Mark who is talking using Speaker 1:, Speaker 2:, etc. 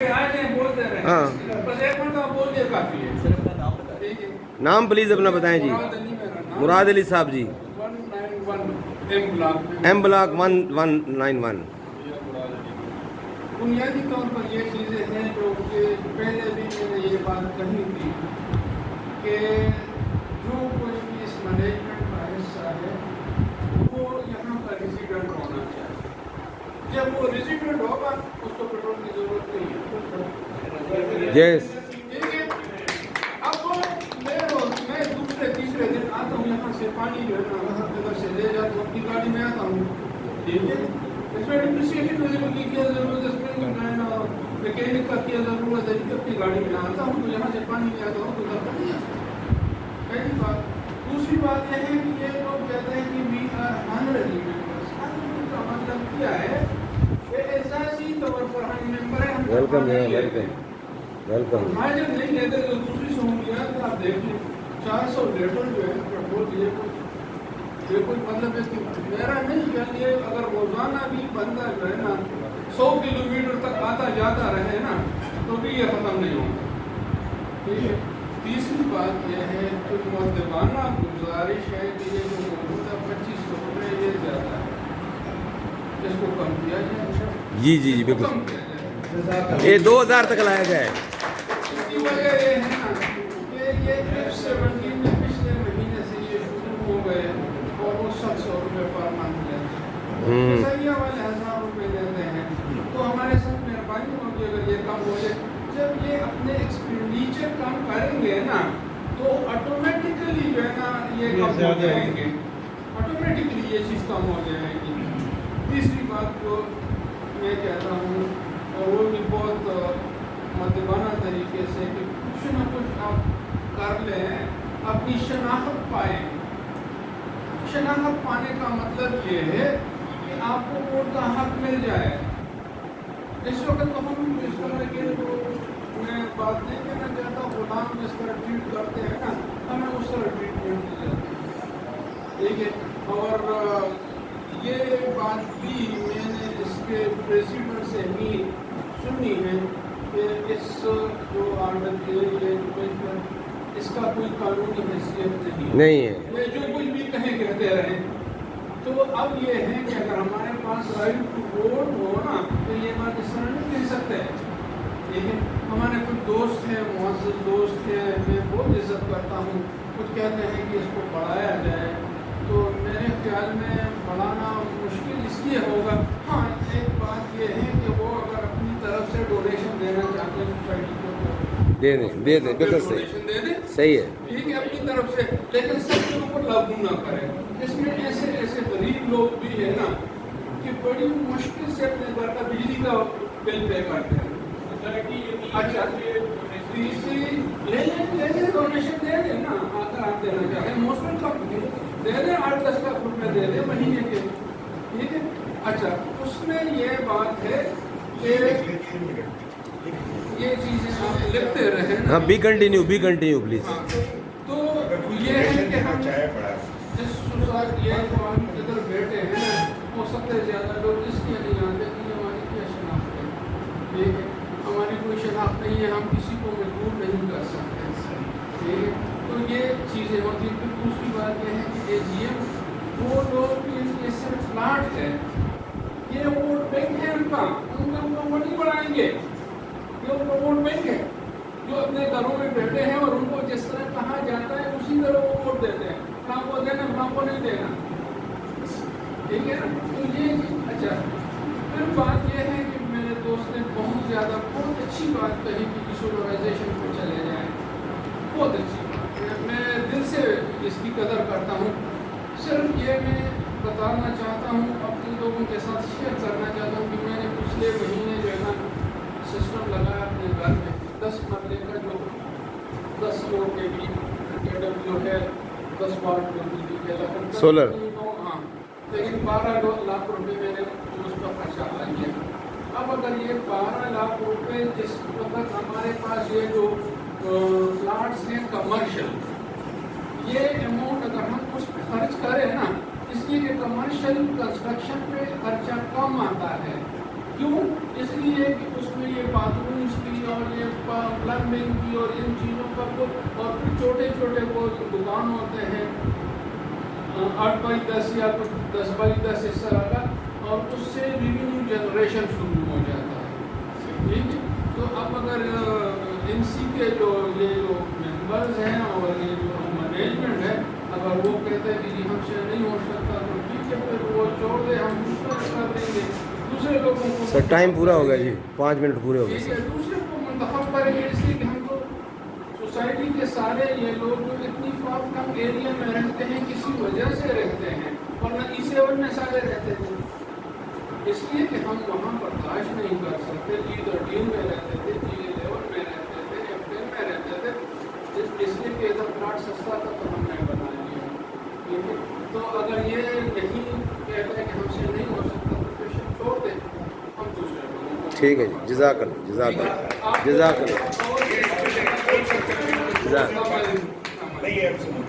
Speaker 1: ہاں نام پلیز اپنا بتائیں جی. مراد علی صاحب جی, ایم بلاک 1191.
Speaker 2: بنیادی طور پر یہ چیزیں ہیں جو کہ پہلے بھی میں نے یہ بات کہی تھی کہ جو کوئی بھی اس مینجمنٹ کا حصہ ہے وہ یہاں پر ریزیڈنٹ ہونا چاہیے. جب وہ ریزیڈنٹ ہوگا اس کو پیٹرول کی ضرورت نہیں ہے.
Speaker 1: یس
Speaker 2: ٹھیک ہے. اب میں دوسرے تیسرے دن آتا ہوں یہاں سے پانی جو ہے نا ادھر سے لے جاتا ہوں اپنی گاڑی میں آتا ہوں. ٹھیک ہے. اس میں ڈپریسیشن کی کیا ضرورت ہے, میکینک کا کیا ضرورت ہے. اپنی گاڑی میں آتا ہوں تو یہاں سے پانی لے آتا ہوں تو ادھر نہیں آتا. پہلی بات. دوسری بات یہ ہے کہ یہ لوگ کہتے ہیں کہ we are honorary members. Honorary کا مطلب کیا ہے کہ اعزازی طور پر ہم ممبر ہیں.
Speaker 1: Welcome welcome welcome.
Speaker 2: جب نہیں لیتے تو دوسری سہولیات آپ دیکھ لیں 400 لیٹر جو ہے پیٹرول یہ کوئی مطلب ہے کہ میرا نہیں کہ یہ اگر روزانہ بھی بندہ جو ہے نا 100 کلومیٹر تک آتا جاتا رہے نا تو بھی یہ ختم نہیں ہوگا. ٹھیک ہے. تیسری بات یہ ہے کہ مؤدبانہ گزارش ہے کہ یہ جو موجودہ 2500 روپئے یہ زیادہ ہے, اس کو کم کیا جائے.
Speaker 1: جی جی جی بالکل, یہ 2000 تک لایا گیا ہے.
Speaker 2: اس کی وجہ یہ ہے نا کہ یہ F17 میں پچھلے مہینے سے یہ شروع ہو گئے اور وہ 700 روپئے پر منتھ لیتے ہیں. سیاح والے 1000 روپئے دیتے ہیں. تو ہمارے ساتھ مہربانی ہوگی اگر یہ کم ہو جائے. جب یہ اپنے ایکسپینڈیچر کم کریں گے نا تو آٹومیٹیکلی جو ہے نا یہ کم ہو جائیں گے. آٹومیٹکلی یہ چیز کم ہو جائے گی. تیسری بات جو میں کہتا ہوں اور وہ بھی بہت مؤدبانہ طریقے سے کہ کچھ نہ کچھ آپ کر لیں, اپنی شناخت پائیں. شناخت پانے کا مطلب یہ ہے کہ آپ کو ووٹ کا حق مل جائے. اس وقت تو ہم اس طرح کے میں بات نہیں کہنا چاہتا, غلام جس طرح ٹریٹ کرتے ہیں نا ہمیں اس طرح ٹریٹمنٹ دی جاتی ہے. ٹھیک ہے. اور یہ بات بھی میں نے اس کے پریزیڈنٹ سے بھی سنی ہے کہ اس جو آرڈر کے اس کا کوئی قانونی حیثیت نہیں ہے. یہ جو کچھ بھی کہتے رہیں. تو اب یہ ہے کہ اگر ہمارے پاس رائٹ ٹو ووٹ ہو نا تو یہ بات اس طرح نہیں کہہ سکتے. لیکن ہمارے کچھ دوست ہیں, معزز دوست ہیں, میں بہت عزت کرتا ہوں, کچھ کہتے ہیں کہ اس کو بڑھایا جائے. تو میرے خیال میں بڑھانا مشکل اس لیے ہوگا. ہاں ایک بات یہ ہے کہ وہ اگر اپنی طرف سے ڈونیشن دینا چاہتے ہیں سوسائٹی کو
Speaker 1: دے دیں بالکل صحیح ہے.
Speaker 2: ٹھیک ہے اپنی طرف سے, لیکن سب کے اوپر لاگو نہ کریں. اس میں ایسے غریب لوگ بھی ہیں نا کہ بڑی مشکل سے اپنے گھر کا بجلی کا بل پے کرتے ہیں. اچھا تیسری لے لیں ڈونیشن دے دیں نا, اگر آپ دینا چاہیں موسم کا دے دیں 8-10 لاکھ روپے دے دیں مہینے کے. ٹھیک ہے. اچھا اس میں یہ بات ہے کہ یہ چیزیں آپ لکھتے رہیں.
Speaker 1: ہاں بی کنٹینیو پلیز.
Speaker 2: تو یہ ہے کہ ہم جس سوسائٹی یہ جو ہم ادھر بیٹھے ہیں وہ سب سے زیادہ لوگ اس لیے نہیں آتے کہ ہماری کیا شناخت ہے. ٹھیک ہے. ہماری کوئی شناخت نہیں ہے, ہم کسی کو مجبور نہیں کر سکتے. ٹھیک ہے. تو یہ چیزیں ہوتی ہیں. پھر دوسری بات یہ ہے کہ AGM وہ لوگ یہ صرف پلاٹ ہے, یہ ووٹ بینک ہے ان کا ووٹ نہیں بڑھائیں گے. یہ ان کا ووٹ بینک ہے جو اپنے گھروں میں بیٹھے ہیں اور ان کو جس طرح کہا جاتا ہے اسی طرح وہ ووٹ دیتے ہیں. فلاں کو دینا فلاں کو نہیں دینا. ٹھیک ہے نا. تو یہ اچھا پھر بات یہ ہے کہ میرے دوست نے بہت اچھی بات کہی کہ ویژولائزیشن کو چلے جائیں. بہت اچھی بات ہے, میں دل سے اس کی قدر کرتا ہوں. صرف یہ میں بتانا چاہتا ہوں, اپنے لوگوں کے ساتھ شیئر کرنا چاہتا ہوں کہ میں نے پچھلے مہینے جو ہے نا سسٹم لگایا اپنے گھر میں 10 مرلے کا جو 10 فلور کے بھی جو ہے 10 واٹ جو بجلی کے
Speaker 1: سولر.
Speaker 2: ہاں لیکن 12 لاکھ روپے میں نے اس کا خرچہ آ گیا. اب اگر یہ 12 لاکھ روپے جس وقت ہمارے پاس یہ جو پلاٹس ہیں کمرشل, یہ اماؤنٹ اگر ہم اس پہ خرچ کریں نا, اس لیے کہ کمرشل کنسٹرکشن پہ خرچہ کم آتا ہے. کیوں؟ اس لیے کہ اس میں یہ باتھ رومس پلمبنگ کی اور ان چیزوں کا اور پھر چھوٹے چھوٹے وہ دکان ہوتے ہیں 8x10 یا 10x10 اس طرح کا، اور اس سے ریونیو جنریشن شروع ہو جاتا ہے. ٹھیک ہے، تو اب اگر این سی کے جو ممبرز ہیں اور یہ جو مینجمنٹ ہے، اگر وہ کہتے ہیں کہ جی ہم سے نہیں ہو سکتا تو ٹھیک ہے، پھر وہ چھوڑ دیں، ہم دوسرا کر دیں گے، دوسرے لوگوں کو.
Speaker 1: سر ٹائم پورا ہو گیا جی، 5 منٹ پورے ہو گئے
Speaker 2: ٹھیک ہے،
Speaker 1: سر.
Speaker 2: دوسرے کو منتخب کریں گے، اس لیے کہ ہم تو سوسائٹی کے سارے یہ لوگ جو اتنی کم ایریا میں رہتے ہیں کسی وجہ سے رہتے ہیں، ورنہ E7 میں سارے رہتے تھے. اس لیے کہ ہم وہاں برداشت نہیں کر سکتے، E13 میں رہتے تھے، E11 میں رہتے تھے، F10 میں رہتے تھے. اس لیے کہ ادھر پلاٹ سستا تھا تو ہم نے بنا لیا. ٹھیک ہے، تو اگر یہ نہیں کہتا ہے کہ ہم سے نہیں ہو سکتا تو پیشن چھوڑ دیں، ہم دوسرے لوگوں کو.
Speaker 1: ٹھیک ہے جی، جزاک اللہ، جزاک اللہ، جزاک اللہ، جزاک اللہ.